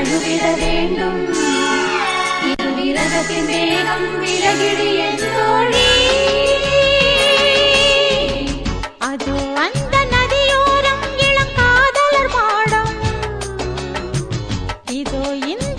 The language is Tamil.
தழுவிட வேண்டும். இது விரகத்தின் வேகம் விலகிடு என் தோழி. அது அந்த நதியோரம் இளம் காதலர் மாடம். இதோ இந்த